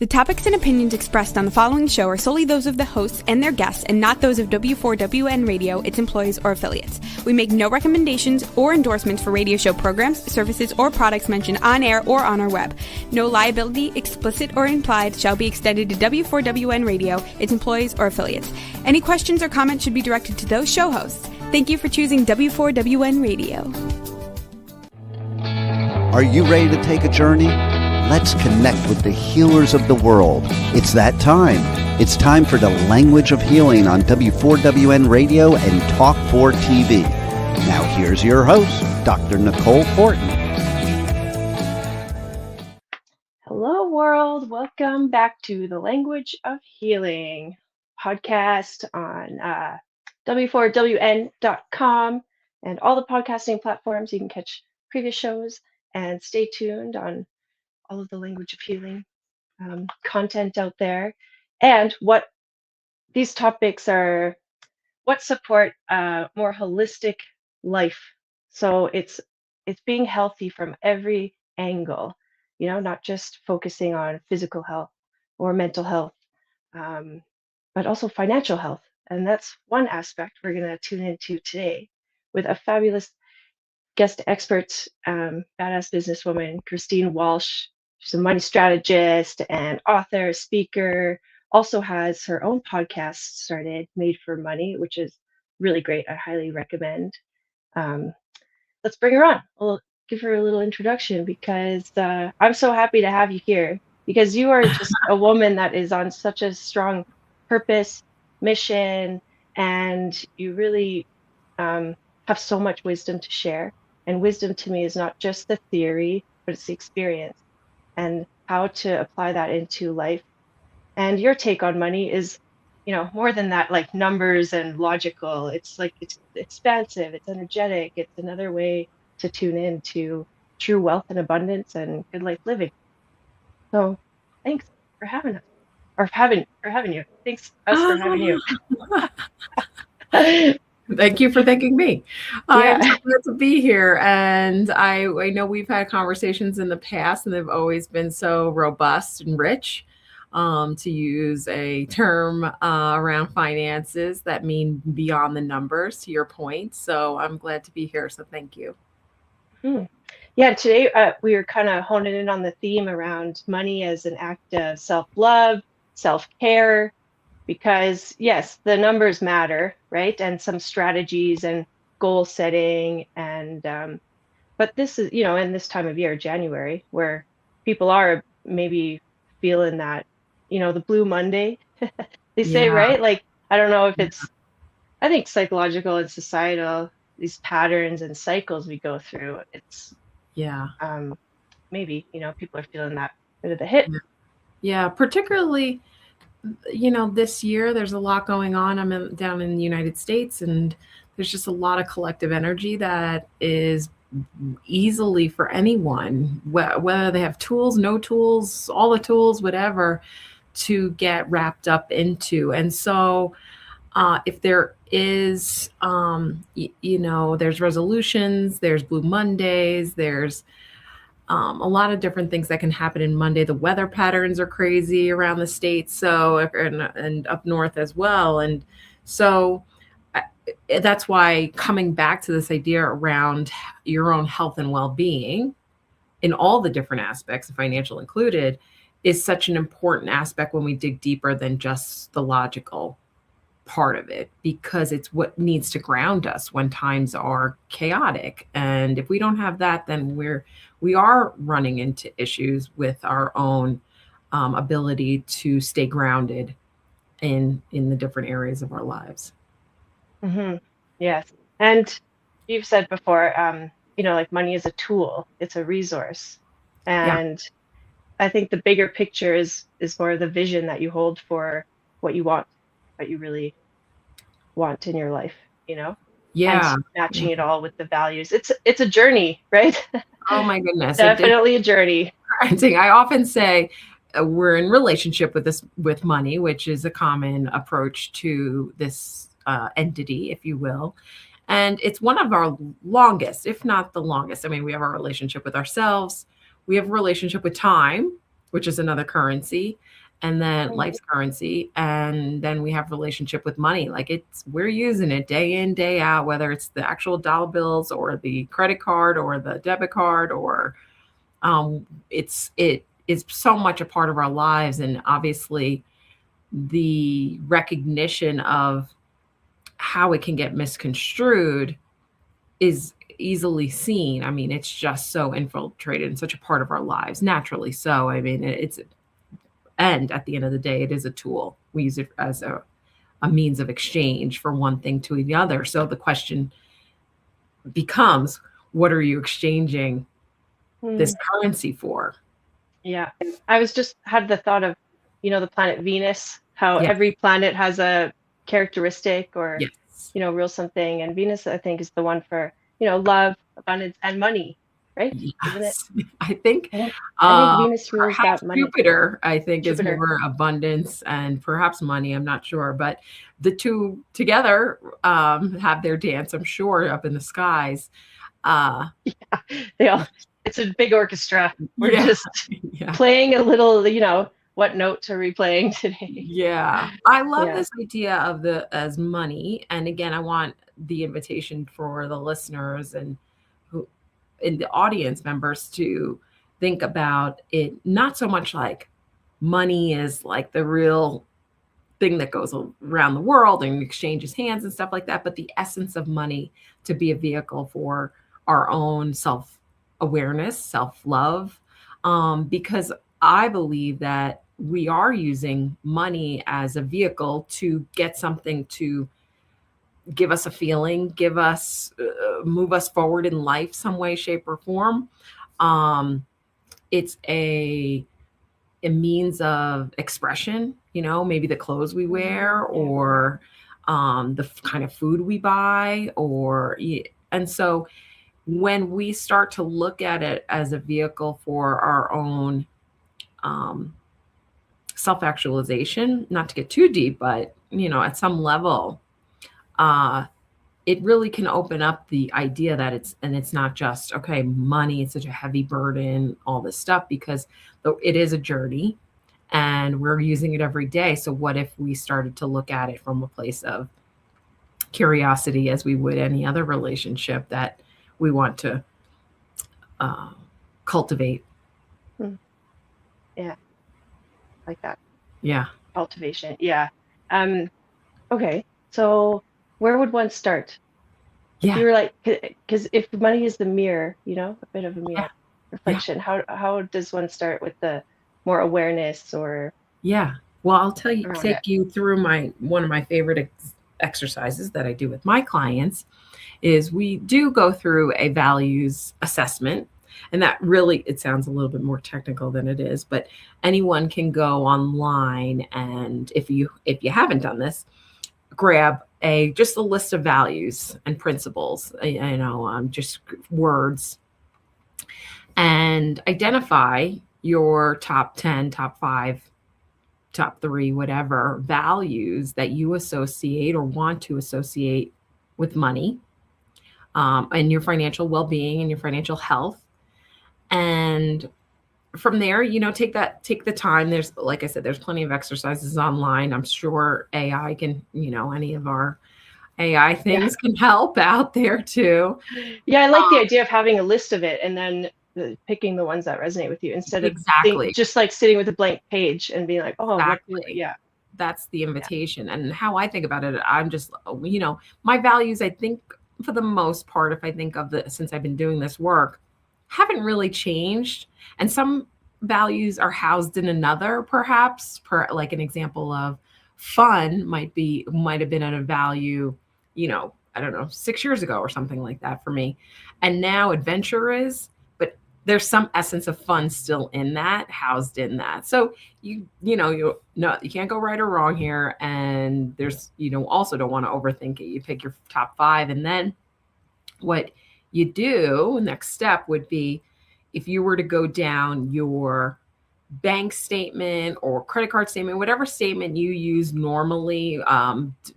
The topics and opinions expressed on the following show are solely those of the hosts and their guests and not those of W4WN Radio, its employees, or affiliates. We make no recommendations or endorsements for radio show programs, services, or products mentioned on air or on our web. No liability, explicit or implied, shall be extended to W4WN Radio, its employees, or affiliates. Any questions or comments should be directed to those show hosts. Thank you for choosing W4WN Radio. Are you ready to take a journey? Let's connect with the healers of the world. It's that time. It's time for the Language of Healing on W4WN Radio and Talk 4 TV. Now here's your host, Dr. Nicole Fortin. Hello, world. Welcome back to the Language of Healing podcast on W4WN.com and all the podcasting platforms. You can catch previous shows and stay tuned on all of the Language of Healing content out there, and what these topics are, what support a more holistic life. So it's being healthy from every angle, not just focusing on physical health or mental health, but also financial health. And that's one aspect we're going to tune into today with a fabulous guest expert, badass businesswoman, Christine Walsh. She's a money strategist and author, speaker, also has her own podcast started, Made for Money, which is really great. I highly recommend. Let's bring her on. We'll give her a little introduction because I'm so happy to have you here because you are just a woman that is on such a strong purpose, mission, and you really have so much wisdom to share. And wisdom to me is not just the theory, but it's the experience and how to apply that into life. And your take on money is, more than that, like numbers and logical. It's like, it's expansive, it's energetic, it's another way to tune in to true wealth and abundance and good life living. So thanks for having us, or having you. Thanks us for having you. Thank you for thanking me. Yeah. I'm so glad to be here. And I know we've had conversations in the past and they've always been so robust and rich, to use a term around finances that mean beyond the numbers, to your point. So I'm glad to be here. So thank you. Yeah, today we were kind of honing in on the theme around money as an act of self-love, self-care. Because yes, the numbers matter, right? And some strategies and goal setting. And but this is, in this time of year, January, where people are maybe feeling that, the Blue Monday, they say, right? Like, I don't know if it's, I think psychological and societal, these patterns and cycles we go through, it's, maybe, people are feeling that bit of the hit. Yeah, particularly, this year there's a lot going on. I'm down in the United States, and there's just a lot of collective energy that is easily for anyone, whether they have tools, no tools, all the tools, whatever, to get wrapped up into. And so if there is, there's resolutions, there's Blue Mondays, there's a lot of different things that can happen in Monday. The weather patterns are crazy around the state, and up north as well. And so that's why coming back to this idea around your own health and well-being in all the different aspects, financial included, is such an important aspect when we dig deeper than just the logical part of it, because it's what needs to ground us when times are chaotic. And if we don't have that, then we are running into issues with our own ability to stay grounded in the different areas of our lives. Mm-hmm. Yes. And you've said before, like money is a tool, it's a resource. And I think the bigger picture is more the vision that you hold for what you want, what you really want in your life, and matching it all with the values. It's a journey, right? Oh my goodness. Definitely a journey. I often say we're in relationship with money, which is a common approach to this entity, if you will. And it's one of our longest, if not the longest. I mean, we have our relationship with ourselves. We have a relationship with time, which is another currency, and then life's currency, and then we have relationship with money. Like we're using it day in, day out, whether it's the actual dollar bills or the credit card or the debit card, or it is so much a part of our lives. And obviously the recognition of how it can get misconstrued is easily seen. I mean, it's just so infiltrated in such a part of our lives, naturally so. I mean, and at the end of the day, it is a tool. We use it as a means of exchange for one thing to the other. So the question becomes, what are you exchanging this currency for? Yeah. I was just had the thought of, the planet Venus, how every planet has a characteristic or, real something. And Venus, I think, is the one for, love, abundance, and money, right? Isn't it? I think Venus rules perhaps that money. Jupiter, I think, Jupiter. is more abundance and perhaps money. I'm not sure. But the two together have their dance, I'm sure, up in the skies. It's a big orchestra. We're just playing a little, what notes are we playing today? Yeah. I love this idea of as money. And again, I want the invitation for the listeners and the audience members to think about it, not so much like money is like the real thing that goes around the world and exchanges hands and stuff like that, but the essence of money to be a vehicle for our own self-awareness, self-love, because I believe that we are using money as a vehicle to get something to give us a feeling, move us forward in life some way, shape, or form. It's a means of expression, maybe the clothes we wear or the kind of food we buy, and so when we start to look at it as a vehicle for our own self-actualization, not to get too deep, but at some level, it really can open up the idea that it's not just, okay, money, it's such a heavy burden, all this stuff, because it is a journey and we're using it every day. So what if we started to look at it from a place of curiosity, as we would any other relationship that we want to cultivate? Yeah. Like that. Yeah. Cultivation. Yeah. Okay. So where would one start? Yeah. You were like, because if money is the mirror, a bit of a mirror reflection, how does one start with the more awareness or? Yeah. Well, I'll take you through one of my favorite exercises that I do with my clients is we do go through a values assessment. And that really, it sounds a little bit more technical than it is, but anyone can go online, and if you haven't done this, grab just a list of values and principles, just words, and identify your top 10, top 5, top 3, whatever values that you associate or want to associate with money, and your financial well-being and your financial health. And from there, take the time. There's, like I said, there's plenty of exercises online. I'm sure AI can, any of our AI things can help out there too. Yeah, I like the idea of having a list of it and then picking the ones that resonate with you instead of just like sitting with a blank page and being like, oh, that's the invitation. And how I think about it, I'm just, my values, I think for the most part, if I think of since I've been doing this work, haven't really changed. And some values are housed in another, perhaps, like an example of fun might have been at a value, I don't know, 6 years ago or something like that for me. And now adventure is, but there's some essence of fun still in that, housed in that. So you can't go right or wrong here. And also don't want to overthink it. You pick your top 5, and then what you do, next step would be, if you were to go down your bank statement or credit card statement, whatever statement you use normally,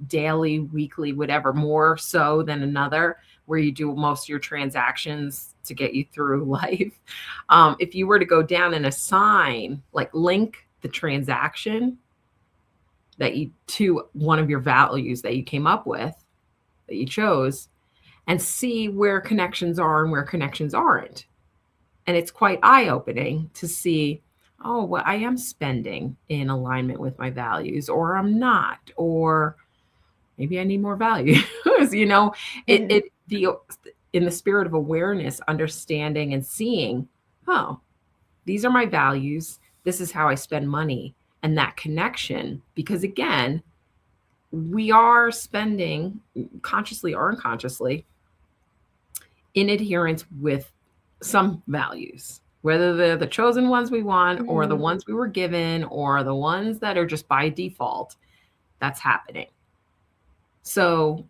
daily, weekly, whatever, more so than another, where you do most of your transactions to get you through life. If you were to go down and assign, like link the transaction that you to one of your values that you came up with, that you chose, and see where connections are and where connections aren't. And it's quite eye-opening to see, oh, well, I am spending in alignment with my values, or I'm not, or maybe I need more values. In the spirit of awareness, understanding and seeing, oh, these are my values. This is how I spend money, and that connection, because again, we are spending consciously or unconsciously in adherence with some values, whether they're the chosen ones we want or the ones we were given or the ones that are just by default. That's happening. So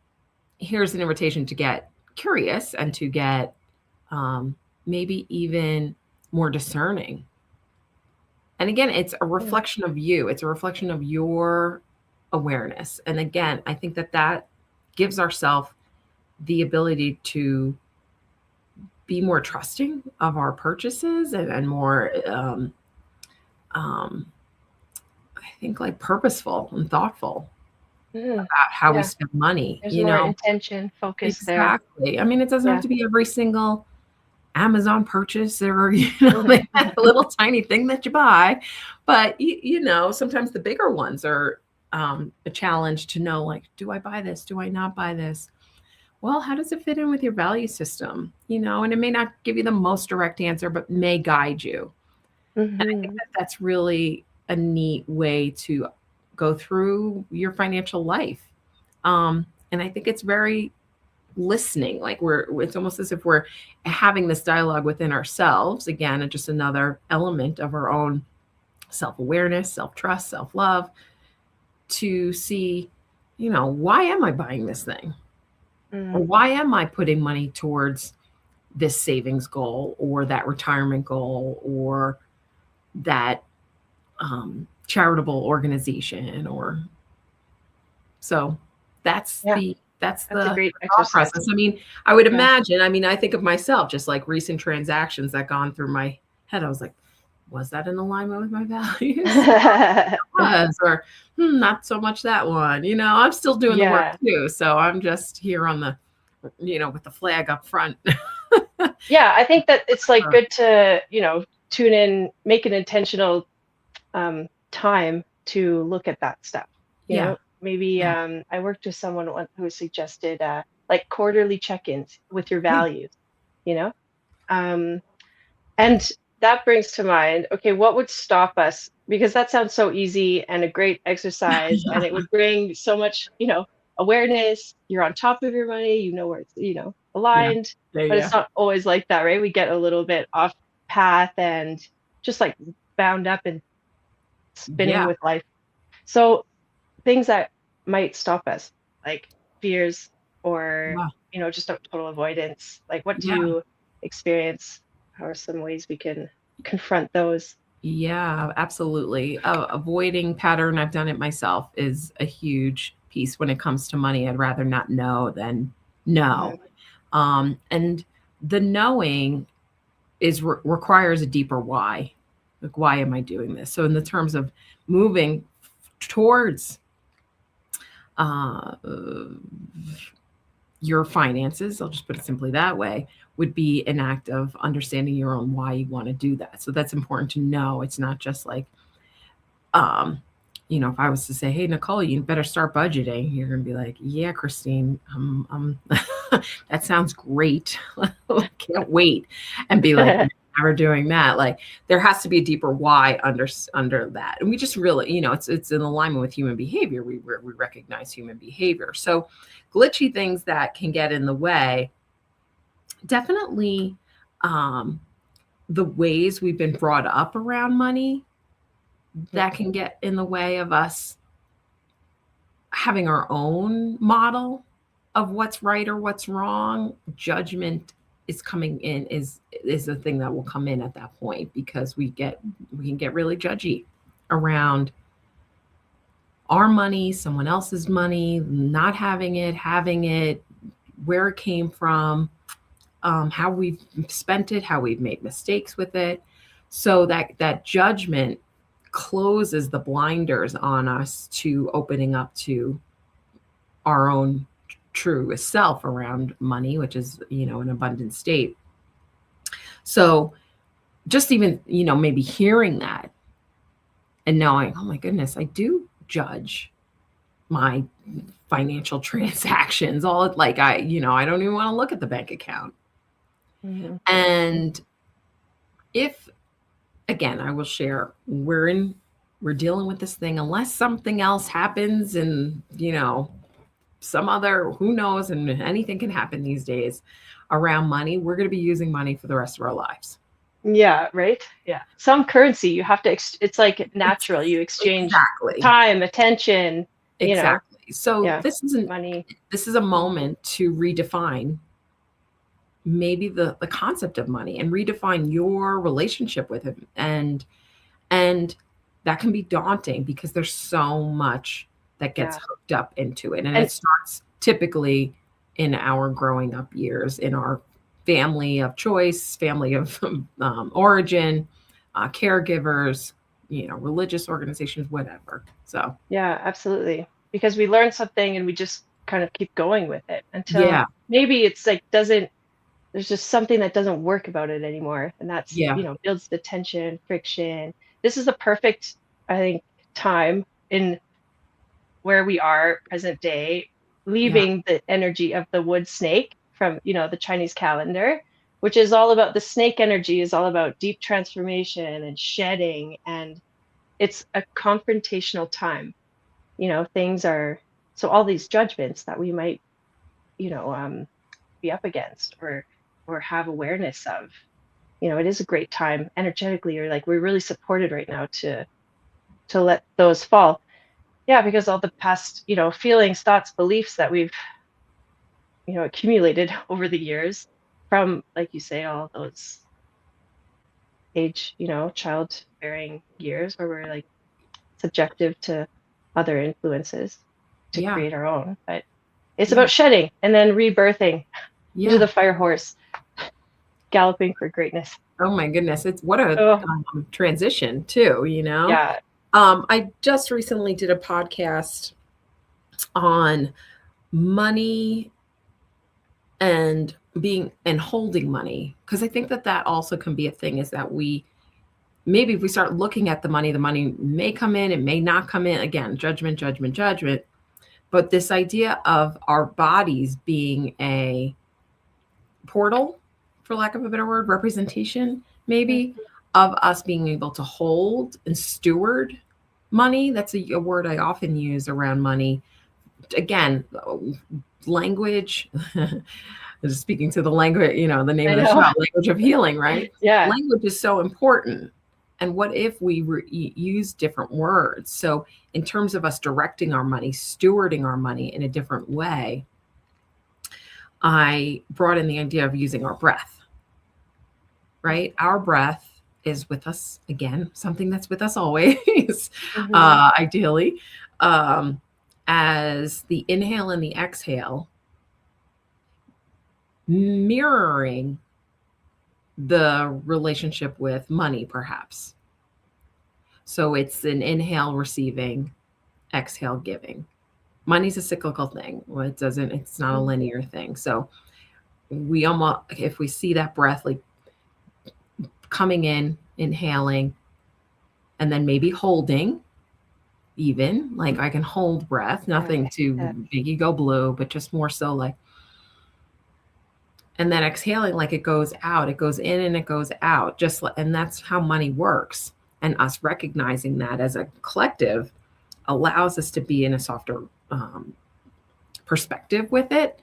here's an invitation to get curious and to get maybe even more discerning. And again, it's a reflection of you. It's a reflection of your awareness. And again, I think that gives ourselves the ability to be more trusting of our purchases and more, I think, like purposeful and thoughtful about how we spend money. There's more intention, focus there. Exactly. I mean, it doesn't have to be every single Amazon purchase or, that little tiny thing that you buy. But, sometimes the bigger ones are a challenge to know, like, do I buy this? Do I not buy this? Well, how does it fit in with your value system? And it may not give you the most direct answer, but may guide you. And I think that's really a neat way to go through your financial life. And I think it's very listening, like it's almost as if we're having this dialogue within ourselves. Again, and just another element of our own self-awareness, self-trust, self-love, to see, why am I buying this thing? Or why am I putting money towards this savings goal or that retirement goal or that charitable organization? Or so that's the great thought process. I mean, I would imagine, I think of myself, just like recent transactions that gone through my head. I was like, was that in alignment with my values? It was, or not so much that one. I'm still doing the work too. So I'm just here on the, with the flag up front. Yeah, I think that it's like good to, tune in, make an intentional time to look at that stuff. You know, maybe I worked with someone who suggested like quarterly check-ins with your values, and that brings to mind, okay, what would stop us? Because that sounds so easy and a great exercise, and it would bring so much, awareness. You're on top of your money, where it's, aligned, but it's not always like that, right? We get a little bit off path and just like bound up and spinning with life. So things that might stop us, like fears or, just a total avoidance. Like, what do you experience? How are some ways we can confront those? Yeah, absolutely. Avoiding pattern, I've done it myself, is a huge piece when it comes to money. I'd rather not know than know. And the knowing requires a deeper why. Like, why am I doing this? So in the terms of moving towards your finances, I'll just put it simply that way, would be an act of understanding your own why you want to do that. So that's important to know. It's not just like, if I was to say, hey, Nicole, you better start budgeting, you're going to be like, yeah, Christine, that sounds great. I can't wait. And be like, never doing that. Like, there has to be a deeper why under that. And we just really, it's in alignment with human behavior. We recognize human behavior. So glitchy things that can get in the way, definitely the ways we've been brought up around money, that can get in the way of us having our own model of what's right or what's wrong, judgment is coming in is the thing that will come in at that point, because we can get really judgy around our money, someone else's money, not having it, where it came from, how we've spent it, how we've made mistakes with it. So that judgment closes the blinders on us to opening up to our own true self around money, which is, an abundant state. So just even, maybe hearing that and knowing, oh my goodness, I do judge my financial transactions, all like I don't even want to look at the bank account. Mhm. And if, again, I will share, we're dealing with this thing, unless something else happens and, some other, who knows, and anything can happen these days around money, we're going to be using money for the rest of our lives. Yeah, right. Yeah. Some currency you have to, it's like natural. You exchange Exactly. time, attention, Exactly. So yeah, this money. is a moment to redefine maybe the concept of money and redefine your relationship with it. And that can be daunting because there's so much that gets Yeah. hooked up into it. And And it starts typically in our growing up years, in our family of choice, family of origin, caregivers, religious organizations, whatever. So yeah, absolutely. Because we learn something and we just kind of keep going with it until yeah, maybe it's like there's just something that doesn't work about it anymore. And that's, yeah, builds the tension, friction. This is the perfect, I think, time in where we are present day, yeah, leaving the energy of the wood snake from, the Chinese calendar, which is all about the snake energy is all about deep transformation and shedding. And it's a confrontational time. Things are, so all these judgments that we might, you know, um, be up against or have awareness of, it is a great time energetically, or like we're really supported right now to let those fall. Yeah, because all the past, feelings, thoughts, beliefs that we've, accumulated over the years from, like you say, all those childbearing years where we're like subjective to other influences to yeah, create our own. But it's yeah, about shedding and then rebirthing into yeah. the fire horse, galloping for greatness. Oh my goodness. It's what a Oh, transition too, yeah. I just recently did a podcast on money and holding money, because I think that also can be a thing, is that maybe if we start looking at the money may come in, it may not come in. Again, judgment, judgment, judgment. But this idea of our bodies being a portal, for lack of a better word, representation maybe, of us being able to hold and steward money. That's a word I often use around money. Again, language. Just speaking to the language, the name I of the know. show, language of healing, right? Yeah. Language is so important. And what if we use different words? So in terms of us directing our money, stewarding our money in a different way, I brought in the idea of using our breath, right? Our breath is with us, again, something that's with us always, Mhm. ideally, as the inhale and the exhale, mirroring the relationship with money, perhaps. So it's an inhale receiving, exhale giving. Money's a cyclical thing. Well, it's not a linear thing. So we almost, if we see that breath like coming in, inhaling, and then maybe holding, even like I can hold breath, nothing too Yeah. big ego blue, but just more so like, and then exhaling, like it goes out, it goes in and it goes out, and that's how money works. And us recognizing that as a collective allows us to be in a softer perspective with it,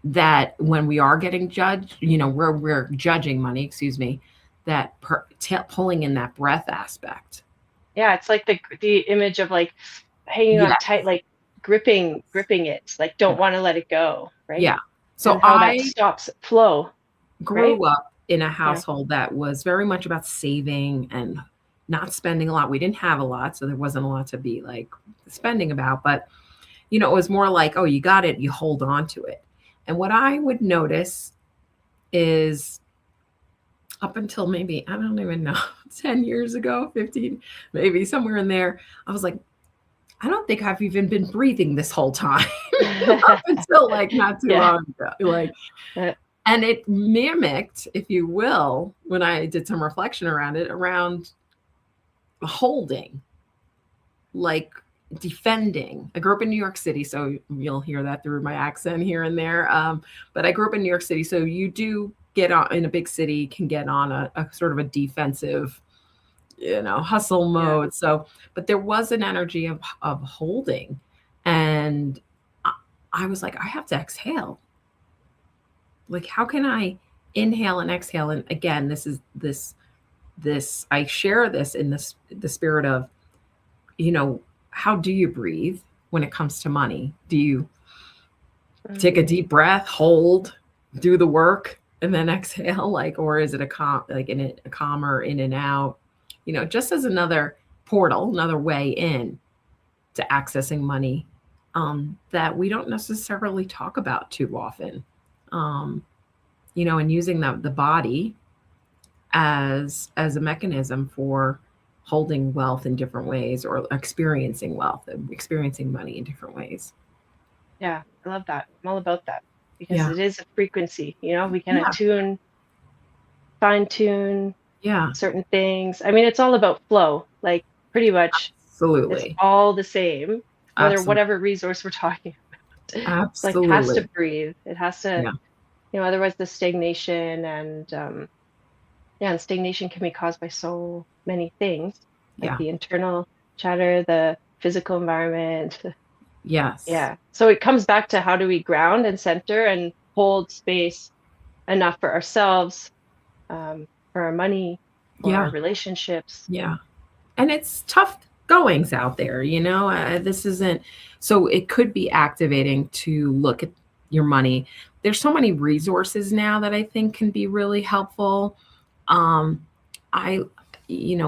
that when we are getting judged, we're judging money, excuse me, that pulling in that breath aspect. Yeah, it's like the image of like hanging on Yeah. tight, like gripping it, like don't want to let it go, right? Yeah. So And how that stops flow. grew up in a household that was very much about saving and not spending a lot. We didn't have a lot, so there wasn't a lot to be like spending about, but it was more like, oh, you got it, you hold on to it. And what I would notice is up until maybe, I don't even know, 10 years ago, 15, maybe somewhere in there, I was like, I don't think I've even been breathing this whole time up until like not too long ago. Like, and it mimicked, if you will, when I did some reflection around it, around holding, like defending. I grew up in New York City, so you'll hear that through my accent here and there. But I grew up in New York City, so you do get on in a big city, can get on a sort of a defensive, hustle mode. So, but there was an energy of holding, and I was like, I have to exhale. Like, how can I inhale and exhale? And again, this I share this in the spirit of, how do you breathe when it comes to money? Do you take a deep breath, hold, do the work, and then exhale? Or is it a calmer in and out? Just as another portal, another way in to accessing money that we don't necessarily talk about too often. And using the body as a mechanism for holding wealth in different ways, or experiencing wealth and experiencing money in different ways. Yeah, I love that. I'm all about that, because it is a frequency. We can fine tune certain things. I mean, it's all about flow. Like, pretty much, absolutely, it's all the same, whatever resource we're talking about. Absolutely, it has to breathe. It has to, otherwise the stagnation and stagnation can be caused by so many things, like the internal chatter, the physical environment. Yes. Yeah. So it comes back to, how do we ground and center and hold space enough for ourselves, for our money, for our relationships. Yeah. And it's tough goings out there, this isn't, so it could be activating to look at your money. There's so many resources now that I think can be really helpful.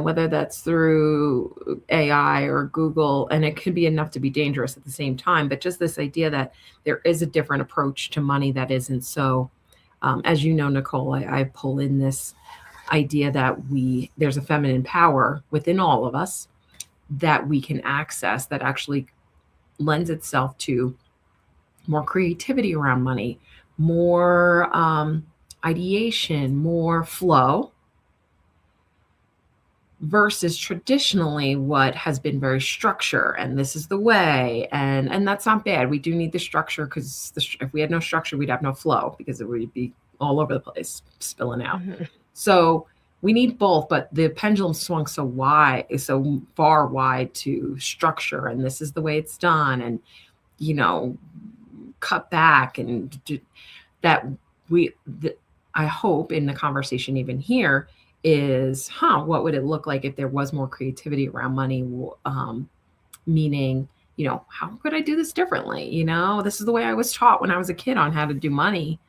Whether that's through AI or Google, and it could be enough to be dangerous at the same time, but just this idea that there is a different approach to money that isn't so, as you know, Nicole, I pull in this idea that there's a feminine power within all of us that we can access, that actually lends itself to more creativity around money, more ideation, more flow, versus traditionally what has been very structure, and this is the way, and that's not bad. We do need the structure, because if we had no structure, we'd have no flow, because it would be all over the place, spilling out. Mm-hmm. So we need both, but the pendulum swung so far wide to structure, and this is the way it's done, and cut back, and that I hope in the conversation even here is, what would it look like if there was more creativity around money? Meaning, how could I do this differently? This is the way I was taught when I was a kid on how to do money,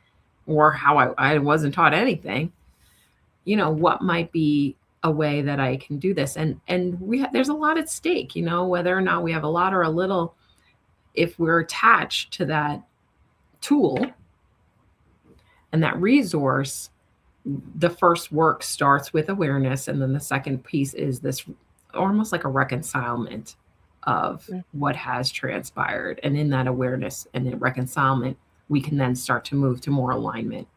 or how I wasn't taught anything. What might be a way that I can do this? And there's a lot at stake, whether or not we have a lot or a little, if we're attached to that tool and that resource. The first work starts with awareness, and then the second piece is this almost like a reconcilement of what has transpired. And in that awareness and in reconcilement, we can then start to move to more alignment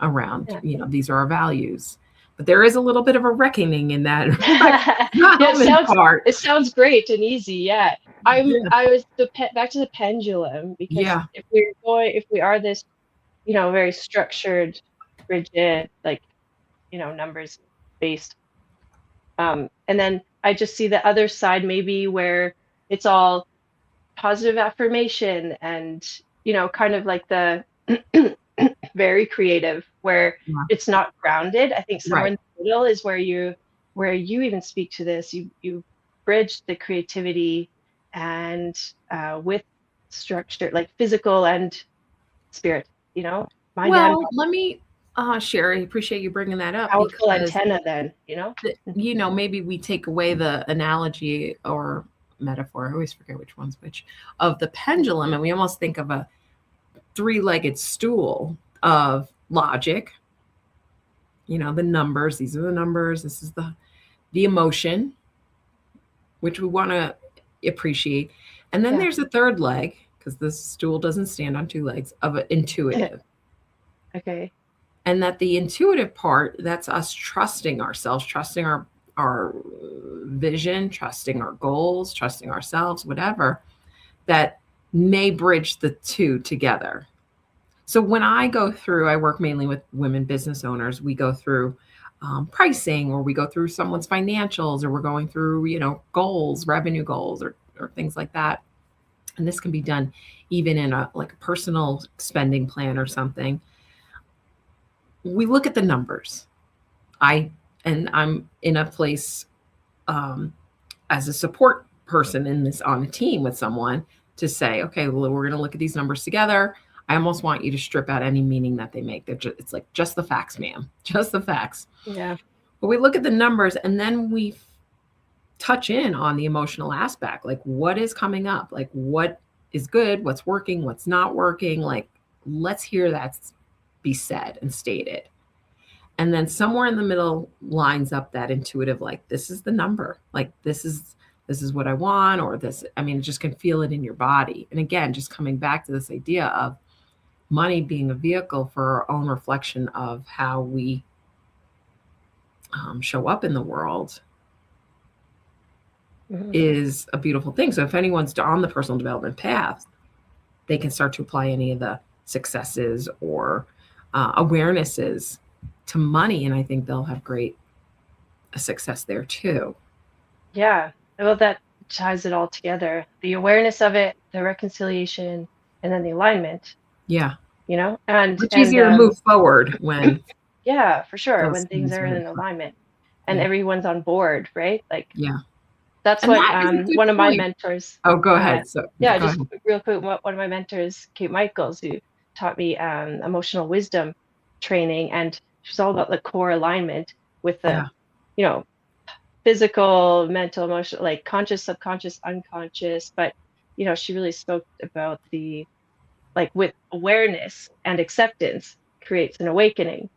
around, these are our values. But there is a little bit of a reckoning in that. It sounds great and easy. Yeah. I was back to the pendulum, because if we are this, very structured, rigid, like, numbers based. And then I just see the other side, maybe where it's all positive affirmation and, kind of like the very creative, where it's not grounded. I think somewhere in the middle is where you even speak to this. You bridge the creativity and with structure, like physical and spirit, mind. Well, let me Sherry, appreciate you bringing that up Powerful because antenna then, maybe we take away the analogy or metaphor, I always forget which one's which, of the pendulum, and we almost think of a three-legged stool of logic, the numbers, these are the numbers, this is the emotion, which we want to appreciate. And then there's a third leg, because the stool doesn't stand on two legs, of an intuitive. Okay. And that the intuitive part, that's us trusting ourselves, trusting our vision, trusting our goals, trusting ourselves, whatever, that may bridge the two together. So when I work mainly with women business owners, we go through pricing, or we go through someone's financials, or we're going through, goals, revenue goals, or things like that. And this can be done even in a personal spending plan or something. We look at the numbers. I'm in a place as a support person on a team with someone to say, okay, well, we're going to look at these numbers together. I almost want you to strip out any meaning that they make. It's like, just the facts, ma'am, just the facts. Yeah. But we look at the numbers, and then we touch in on the emotional aspect, like what is coming up, like what is good, what's working, what's not working. Like, let's hear that be said and stated. And then somewhere in the middle lines up that intuitive, like, this is the number, like this is what I want, or this, just can feel it in your body. And again, just coming back to this idea of money being a vehicle for our own reflection of how we show up in the world is a beautiful thing. So if anyone's on the personal development path, they can start to apply any of the successes or awarenesses to money, and I think they'll have great success there too. Yeah. Well, that ties it all together. The awareness of it, the reconciliation, and then the alignment. Yeah. And it's easier to move forward when. Yeah, for sure. When things are in alignment and everyone's on board, right? Like, yeah. That's and what that one of my mentors. Oh, go ahead. Just real quick. One of my mentors, Kate Michaels, who taught me emotional wisdom training, and she's all about the core alignment with the, physical, mental, emotional, like conscious, subconscious, unconscious. But she really spoke about the, like, with awareness and acceptance creates an awakening.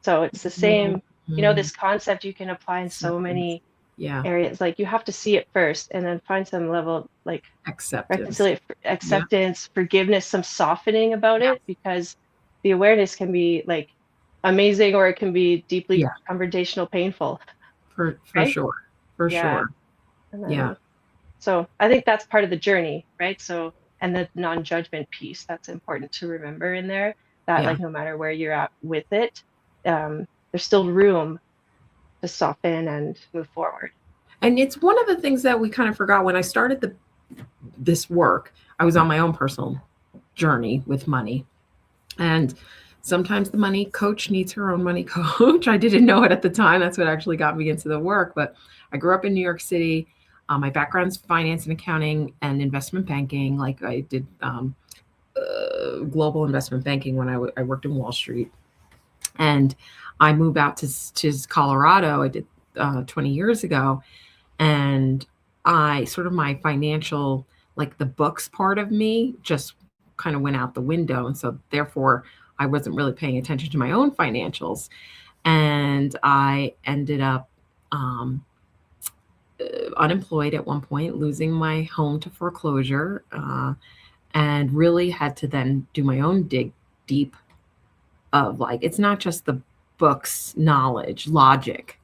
So it's the same, this concept you can apply in so many areas. Like, you have to see it first, and then find some level of, like, acceptance, forgiveness, some softening about it, because the awareness can be like amazing, or it can be deeply confrontational, painful. For sure. And then, so I think that's part of the journey, right? So, and the non-judgment piece, that's important to remember in there, that like, no matter where you're at with it, there's still room to soften and move forward. And it's one of the things that we kind of forgot when I started this work. I was on my own personal journey with money, and sometimes the money coach needs her own money coach. I didn't know it at the time. That's what actually got me into the work. But I grew up in New York City. My background's finance and accounting and investment banking. Like, I did global investment banking when I worked in Wall Street. And I moved out to Colorado. I did 20 years ago. And my financial, like the books part of me, just kind of went out the window. And so therefore, I wasn't really paying attention to my own financials. And I ended up unemployed at one point, losing my home to foreclosure, and really had to then do my own dig deep of, like, it's not just the books, knowledge, logic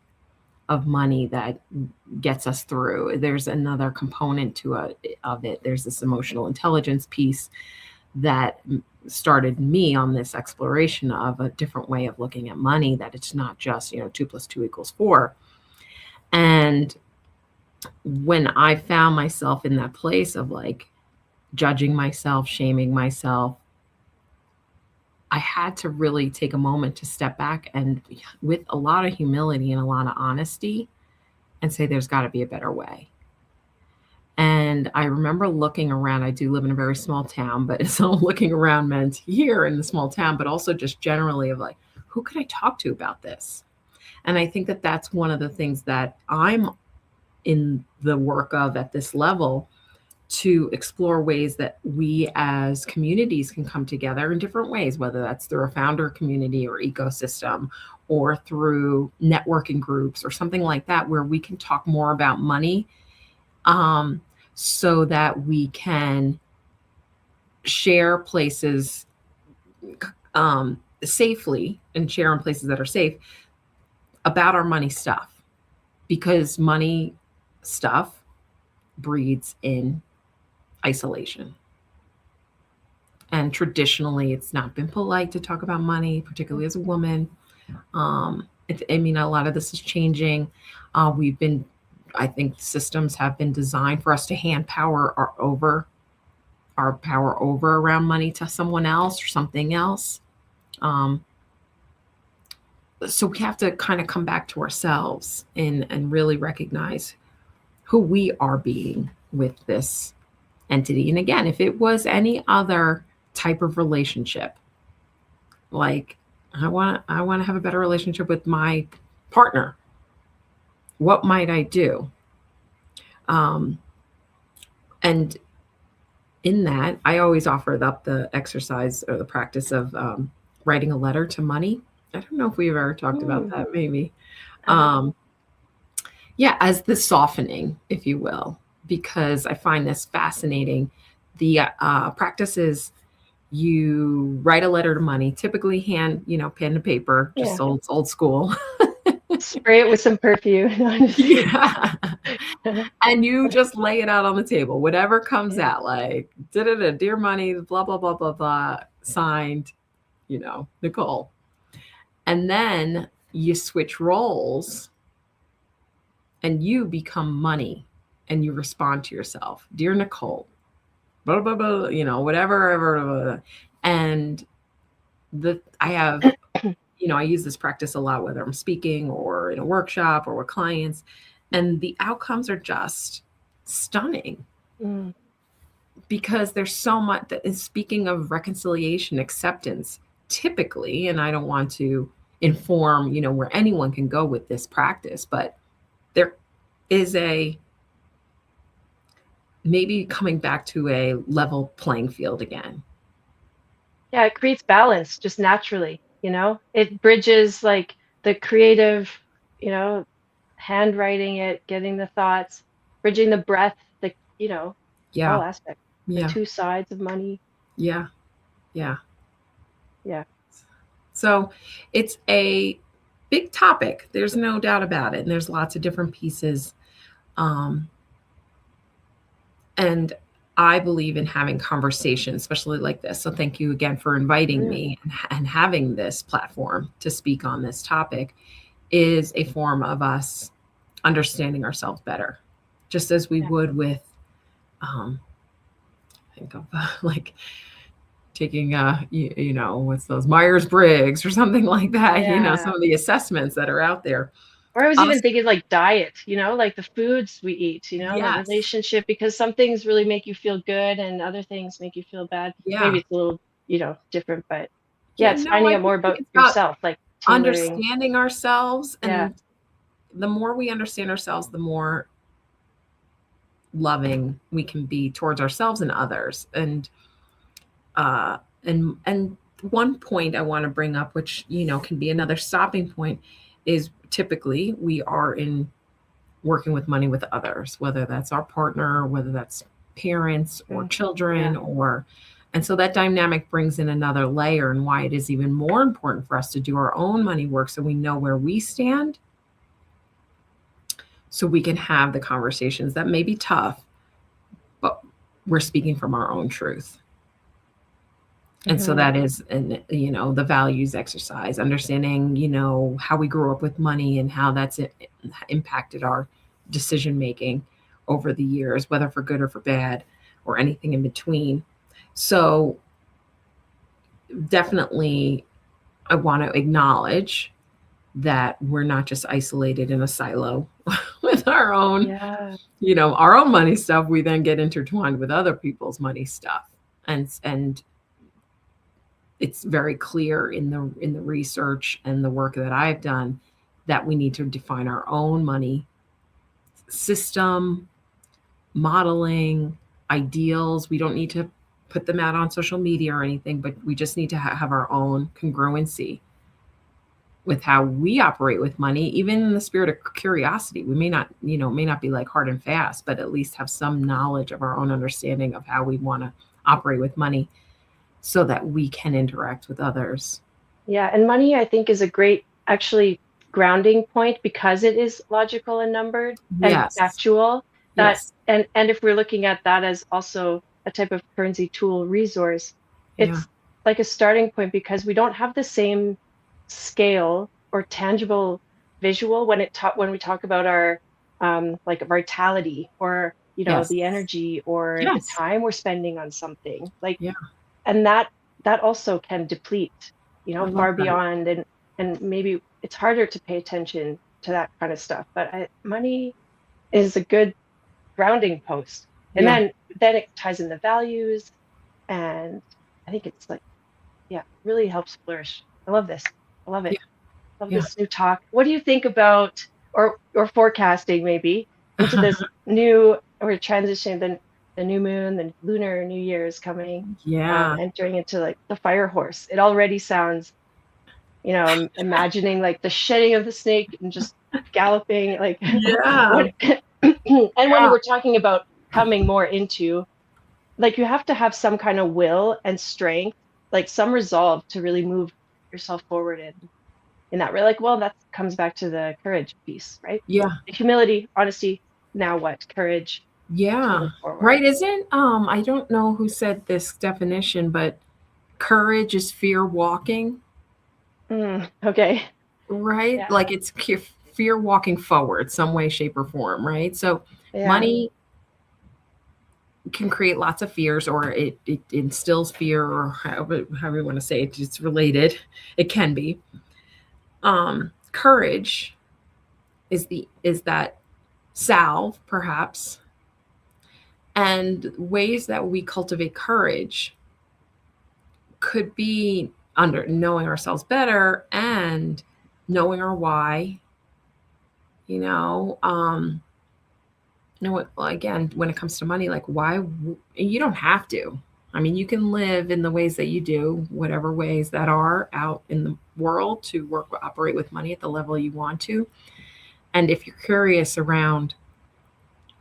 of money that gets us through. There's another component of it. There's this emotional intelligence piece that started me on this exploration of a different way of looking at money, that it's not just 2 + 2 = 4. And when I found myself in that place of, like, judging myself, shaming myself, I had to really take a moment to step back and, with a lot of humility and a lot of honesty, and say, there's got to be a better way. And I remember looking around. I do live in a very small town, but so looking around meant here in the small town, but also just generally of, like, who could I talk to about this? And I think that that's one of the things that I'm in the work of at this level, to explore ways that we as communities can come together in different ways, whether that's through a founder community or ecosystem, or through networking groups or something like that, where we can talk more about money, so that we can share places safely, and share in places that are safe about our money stuff, because money stuff breeds in isolation. And traditionally, it's not been polite to talk about money, particularly as a woman. I mean, a lot of this is changing. I think systems have been designed for us to hand our power over around money to someone else or something else. So we have to kind of come back to ourselves and really recognize who we are being with this entity. And again, if it was any other type of relationship, like I want to have a better relationship with my partner, what might I do? And in that, I always offer up the exercise or the practice of writing a letter to money. I don't know if we've ever talked about that, maybe. Yeah, as the softening, if you will, because I find this fascinating. The practice is you write a letter to money, typically hand, pen to paper, just old school. Spray it with some perfume. Yeah. And you just lay it out on the table, whatever comes out, like, dear money, blah, blah, blah, blah, blah, signed, Nicole. And then you switch roles and you become money, and you respond to yourself, dear Nicole, blah, blah, blah, whatever. And I have, I use this practice a lot, whether I'm speaking or in a workshop or with clients, and the outcomes are just stunning. Because there's so much that is, speaking of reconciliation, acceptance, typically, and I don't want to inform, where anyone can go with this practice, but there is maybe coming back to a level playing field again. Yeah, it creates balance just naturally, it bridges like the creative, handwriting it, getting the thoughts, bridging the breath, all aspects, the two sides of money. Yeah. So it's a big topic. There's no doubt about it. And there's lots of different pieces. And I believe in having conversations, especially like this. So thank you again for inviting me and having this platform to speak on this topic is a form of us understanding ourselves better, just as we would with, think of like taking what's those Myers-Briggs or something like that, some of the assessments that are out there. Or I was even thinking like diet, like the foods we eat, the relationship, because some things really make you feel good and other things make you feel bad. Maybe it's a little, different, but it's finding out more about yourself, like understanding ourselves. And the more we understand ourselves, the more loving we can be towards ourselves and others. And one point I want to bring up, which, can be another stopping point, is typically we are in working with money with others, whether that's our partner, whether that's parents or children, and so that dynamic brings in another layer, and why it is even more important for us to do our own money work so we know where we stand, so we can have the conversations that may be tough, but we're speaking from our own truth. And so that is, the values exercise, understanding, how we grew up with money and how that's impacted our decision-making over the years, whether for good or for bad or anything in between. So definitely I want to acknowledge that we're not just isolated in a silo with our own, our own money stuff. We then get intertwined with other people's money stuff. And it's very clear in the research and the work that I've done that we need to define our own money system, modeling, ideals. We don't need to put them out on social media or anything, but we just need to have our own congruency with how we operate with money, even in the spirit of curiosity. We may not be like hard and fast, but at least have some knowledge of our own understanding of how we want to operate with money so that we can interact with others. Yeah, and money, I think, is a great actually grounding point because it is logical and numbered and Yes. factual. That Yes. and if we're looking at that as also a type of currency tool resource, Yeah. it's like a starting point because we don't have the same scale or tangible visual when we talk about our like vitality or Yes. the energy or the Yes. time we're spending on something like Yeah. and that also can deplete I love far that. beyond and maybe it's harder to pay attention to that kind of stuff but money is a good grounding post and Yeah. then it ties in the values and I think it's like yeah really helps flourish. I love this. I love it. Yeah. Love Yeah. this new talk. What do you think about or forecasting maybe into this new we're transitioning the new moon, the lunar new year is coming, Yeah. entering into like the fire horse. It already sounds, I'm imagining like the shedding of the snake and just galloping like Yeah. what and when we're talking about coming more into like you have to have some kind of will and strength, like some resolve to really move yourself forward in that way. Like, well, that comes back to the courage piece, right? Yeah. Humility, honesty, now what? Courage to Yeah. move forward. Right. Isn't I don't know who said this definition, but courage is fear walking, Okay. right? Yeah. Like it's fear walking forward, some way, shape, or form, right? So Yeah. money can create lots of fears, or it instills fear, or however you want to say it. It's related. It can be. Courage is that salve, perhaps, and ways that we cultivate courage could be under knowing ourselves better and knowing our why. What, again, when it comes to money, like why you don't have to. I mean, you can live in the ways that you do, whatever ways that are out in the world to operate with money at the level you want to. And if you're curious around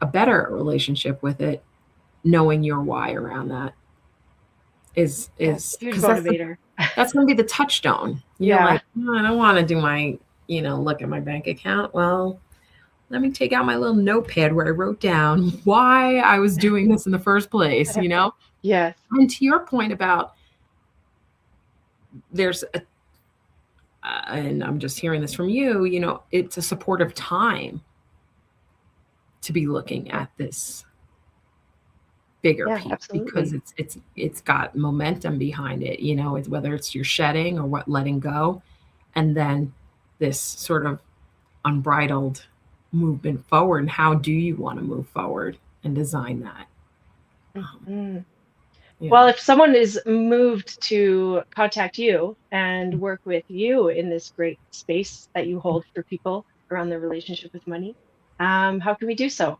a better relationship with it, knowing your why around that is huge because motivator. That's going to be the touchstone. You're Yeah. like, I don't want to do my, look at my bank account. Well, let me take out my little notepad where I wrote down why I was doing this in the first place, Yes. And to your point about and I'm just hearing this from you, it's a supportive time to be looking at this bigger Yeah, piece absolutely. because it's got momentum behind it, it's whether it's your shedding or what letting go, and then this sort of unbridled movement forward. And how do you want to move forward and design that? Yeah. Well, if someone is moved to contact you and work with you in this great space that you hold for people around their relationship with money, how can we do so?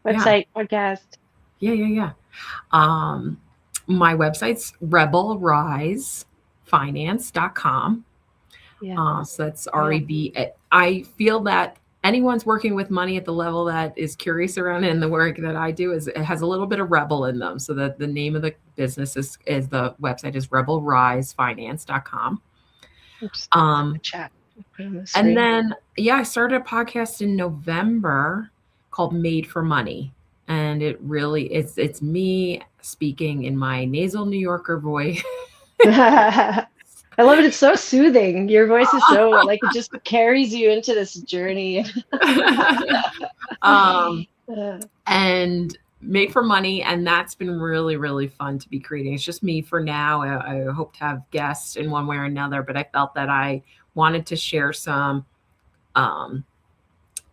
Website, podcast. Yeah. My website's rebelrisefinance.com. Yeah. So that's REB. I feel that anyone's working with money at the level that is curious around it, and the work that I do it has a little bit of rebel in them. So that the name of the business is the website is rebelrisefinance.com. Oops, the chat. And then, I started a podcast in November called Made for Money. And it really, it's me speaking in my nasal New Yorker voice. I love it. It's so soothing. Your voice is so like it just carries you into this journey. And Made for Money, and that's been really, really fun to be creating. It's just me for now. I hope to have guests in one way or another, but I felt that I wanted to share some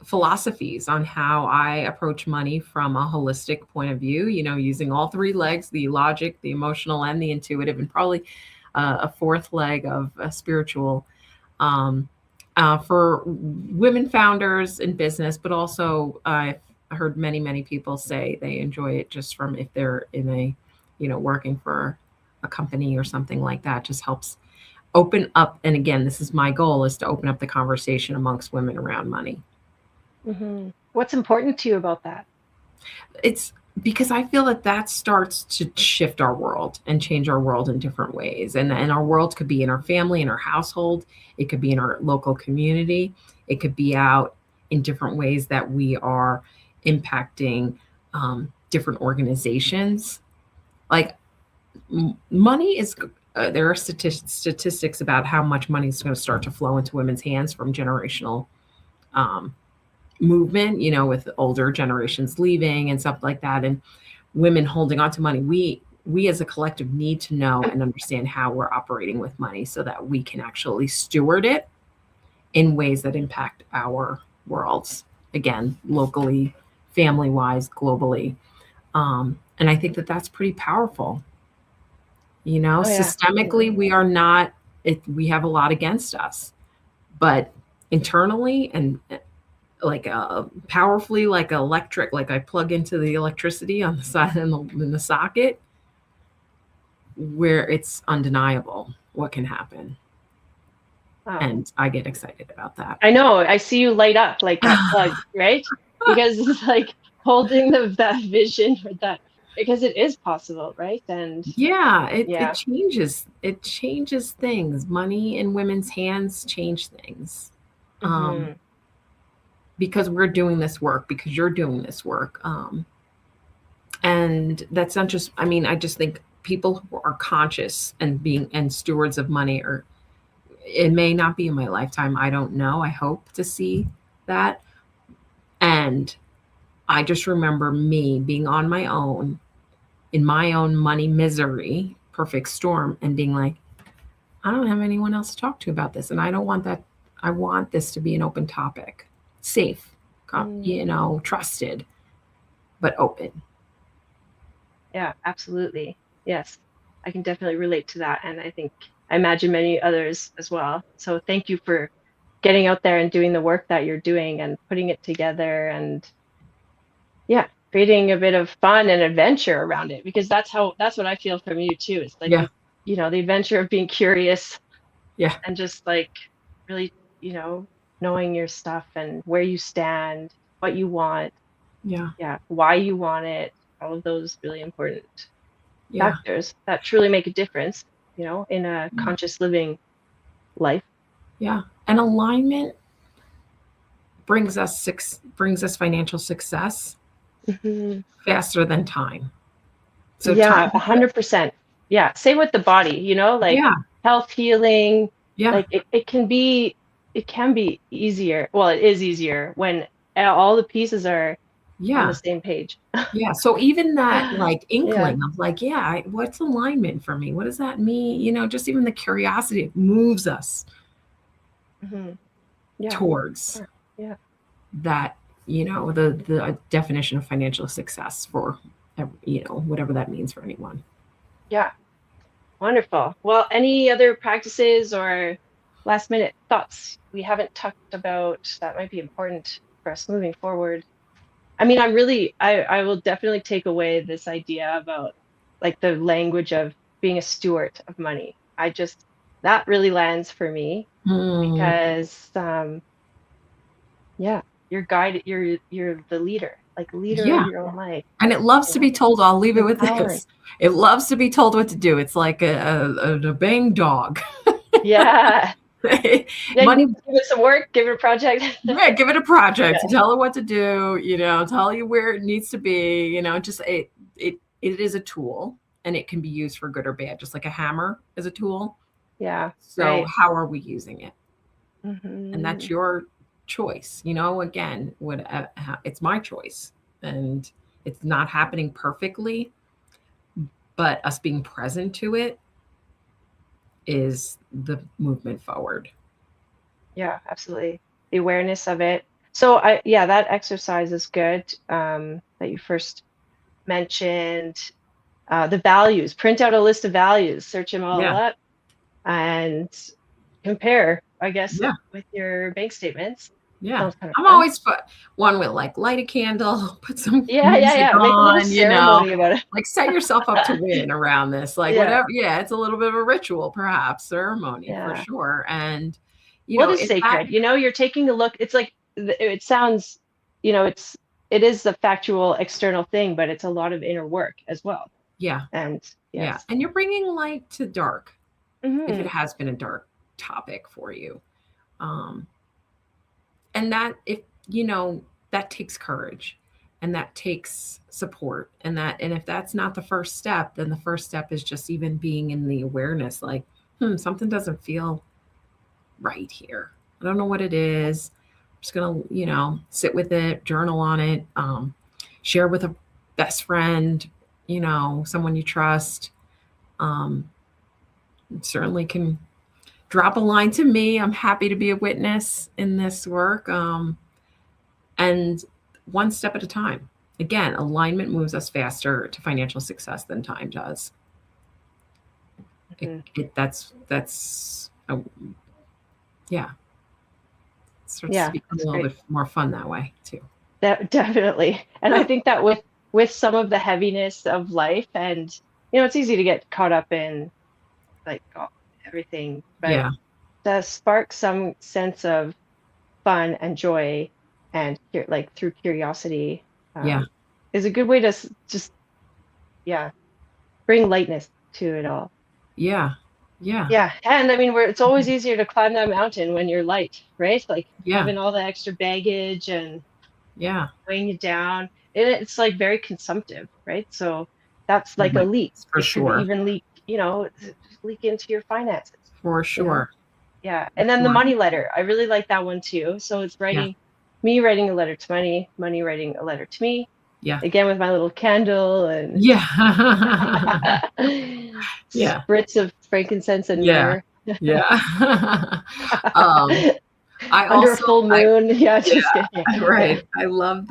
philosophies on how I approach money from a holistic point of view, using all three legs, the logic, the emotional, and the intuitive. And probably a fourth leg of a spiritual for women founders in business, but also I've heard many people say they enjoy it just from if they're in a, working for a company or something like that. Just helps open up. And again, this is my goal, is to open up the conversation amongst women around money. What's important to you about that? It's because I feel that starts to shift our world and change our world in different ways. And our world could be in our family, in our household. It could be in our local community. It could be out in different ways that we are impacting different organizations. Like money is, there are statistics about how much money is going to start to flow into women's hands from generational movement, with older generations leaving and stuff like that, and women holding on to money. We as a collective need to know and understand how we're operating with money so that we can actually steward it in ways that impact our worlds, again, locally, family wise, globally. And I think that's pretty powerful. Systemically, we are not, we have a lot against us, but internally and like powerfully, like electric, like I plug into the electricity on the side in the socket, where it's undeniable what can happen. Wow. And I get excited about that. I know. I see you light up like that plug, right? Because it's like holding that vision or that, because it is possible, right? And it changes. It changes things. Money in women's hands change things. Because we're doing this work, because you're doing this work. And that's not just, I just think people who are conscious and stewards of money it may not be in my lifetime. I don't know. I hope to see that. And I just remember me being on my own in my own money misery, perfect storm, and being like, I don't have anyone else to talk to about this. And I don't want that. I want this to be an open topic. Safe, trusted, but open. Yeah, absolutely. Yes, I can definitely relate to that. And I imagine many others as well. So thank you for getting out there and doing the work that you're doing and putting it together and creating a bit of fun and adventure around it, because that's what I feel from you too. It's like, the adventure of being curious and just like really, knowing your stuff and where you stand, what you want, why you want it, all of those really important factors that truly make a difference, in a conscious living life. Yeah. And alignment brings us financial success faster than time. So 100%. Yeah. Same with the body, health, healing. Yeah. Like it can be easier. Well, it is easier when all the pieces are on the same page. So even that like inkling of like, what's alignment for me? What does that mean? Just even the curiosity, it moves us towards that, the definition of financial success for, whatever that means for anyone. Yeah. Wonderful. Well, any other practices or last minute thoughts we haven't talked about that might be important for us moving forward? I will definitely take away this idea about like the language of being a steward of money. That really lands for me because, you're guided, you're the leader, like leader of your own life. And it loves to be told, I'll leave it with this. It loves to be told what to do. It's like an obeying dog. Yeah. Money, give it some work, give it a project. Give it a project. Tell it what to do, tell you where it needs to be, just it is a tool and it can be used for good or bad, just like a hammer is a tool. Yeah. So how are we using it? And that's your choice. Again, it's my choice, and it's not happening perfectly, but us being present to it is the movement forward. Yeah, absolutely. The awareness of it. So that exercise is good. That you first mentioned the values. Print out a list of values. Search them all up. and compare, I guess, Yeah. with your bank statements. Yeah. Sounds kind of I'm fun. always one with like light a candle, put some Yeah. music Make a little on, you know, ceremony about it. like set yourself up to win around this, like Yeah. whatever. Yeah. It's a little bit of a ritual, perhaps ceremony for Yeah. sure. And, you What know, is if sacred? You know, you're taking a look. It's like it sounds, you know, it is a factual external thing, but it's a lot of inner work as well. yeah. And Yeah. yes. And you're bringing light to dark if it Mhm. has been a dark topic for you. And that, if, you know, that takes courage and that takes support, and if that's not the first step, then the first step is just even being in the awareness, like, something doesn't feel right here. I don't know what it is. I'm just gonna, you know, sit with it, journal on it, share with a best friend, you know, someone you trust. Certainly can drop a line to me. I'm happy to be a witness in this work. And one step at a time. Again, alignment moves us faster to financial success than time does. Yeah. It starts to become a little bit more fun that way too. That definitely. And I think that with some of the heaviness of life, and you know, it's easy to get caught up in like everything, but Yeah. to spark some sense of fun and joy and like through curiosity Yeah. is a good way to just bring lightness to it all. Yeah. Yeah. Yeah, and I mean, it's always easier to climb that mountain when you're light, right? Like Yeah. having all the extra baggage and Yeah. weighing you down. It's like very consumptive, right? So that's like a Right. leak. For It could sure. even leak, you know, leak into your finances. For You know? sure. Yeah. And then the money letter. I really like that one too. So it's me writing a letter to money, money writing a letter to me. Yeah. Again with my little candle and Yeah. spritz of frankincense and myrrh. Yeah. I Under also, a full moon. Just kidding. Right. I love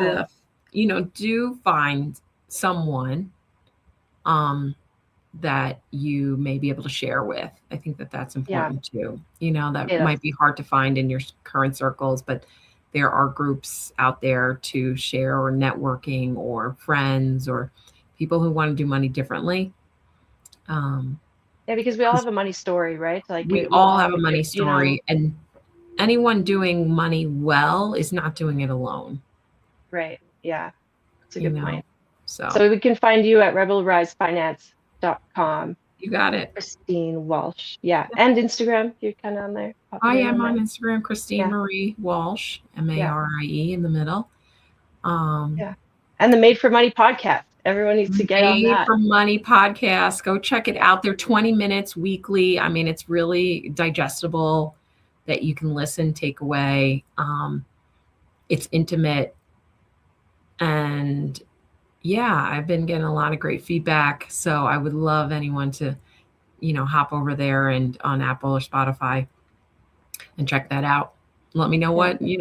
you know, do find someone that you may be able to share with. I think that that's important too. You know, that might be hard to find in your current circles, but there are groups out there to share, or networking, or friends, or people who want to do money differently. Yeah, because we all have a money story, right? Like we all have a money story, you know, and anyone doing money well is not doing it alone. Right. Yeah. That's a good point. So we can find you at rebelrisefinance.com. You got it. Christine Walsh. Yeah. And Instagram. You're kind of on there. I am on Instagram, Christine Marie Walsh, Marie in the middle. And the Made for Money podcast. Everyone needs to get on that. Made for Money podcast. Go check it out. They're 20 minutes weekly. I mean, it's really digestible, that you can listen, take away. It's intimate. And I've been getting a lot of great feedback. So I would love anyone to, you know, hop over there and on Apple or Spotify and check that out. Let me know what you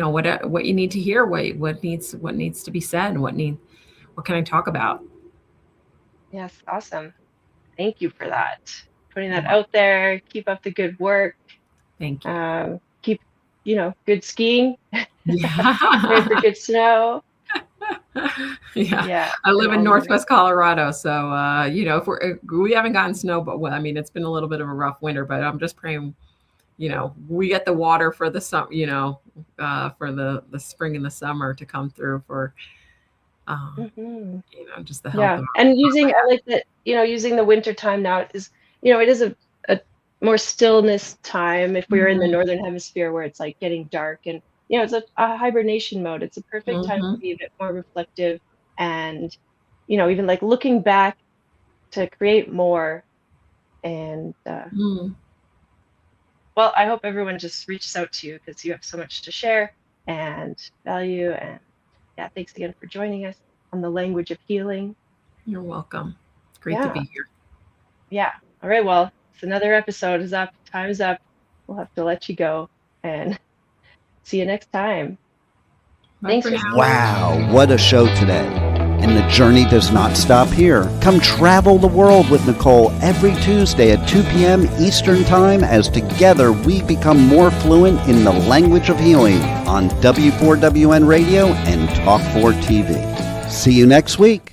need to hear, what needs to be said, what can I talk about? Yes, awesome. Thank you for that. Putting that out there. Keep up the good work. Thank you. Keep, good skiing. Yeah. Pray for good snow. Yeah. I live in Northwest Colorado, so if we haven't gotten snow, but I mean, it's been a little bit of a rough winter, but I'm just praying, we get the water for the summer, for the spring and the summer to come through for just the health of and I like that, using the winter time now is, it is a more stillness time if we were in the northern hemisphere where it's like getting dark and it's a hibernation mode. It's a perfect time to be a bit more reflective and even like looking back to create more. And well, I hope everyone just reaches out to you because you have so much to share and value. And thanks again for joining us on the language of healing. You're welcome. Great to be here. Yeah. All right. Well, it's another episode is up. Time's up. We'll have to let you go and see you next time. Bye. Thanks. Wow. What a show today. And the journey does not stop here. Come travel the world with Nicole every Tuesday at 2 p.m. Eastern Time as together we become more fluent in the language of healing on W4WN Radio and Talk4 TV. See you next week.